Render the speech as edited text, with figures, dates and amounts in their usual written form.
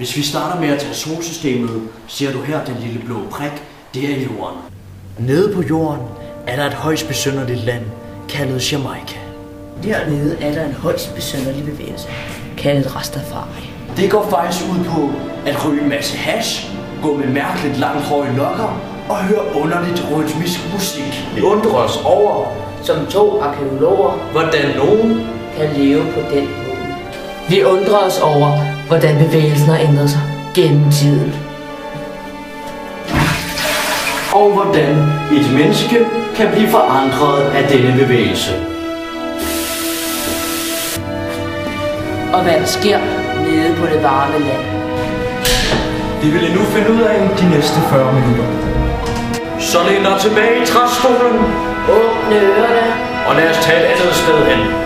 Hvis vi starter med at tage solsystemet, ser du her den lille blå prik, det er jorden. Nede på jorden er der et højst besynderligt land, kaldet Jamaica. Dernede er der en højst besynderlig bevægelse, kaldet Rastafari. Det går faktisk ud på at ryge en masse hash, gå med mærkeligt langt hår i lokker og høre underligt rytmisk musik. Vi undrer os over, Som 2 arkæologer hvordan nogen kan leve på den måde. Vi undrer os over, hvordan bevægelsen har ændret sig gennem tiden. Og hvordan et menneske kan blive forandret af denne bevægelse. Og hvad der sker nede på det varme land. Det vil I nu finde ud af de næste 40 minutter. Så læn dig tilbage i træstolen Åbne ørerne. og lad os tage et andet sted hen.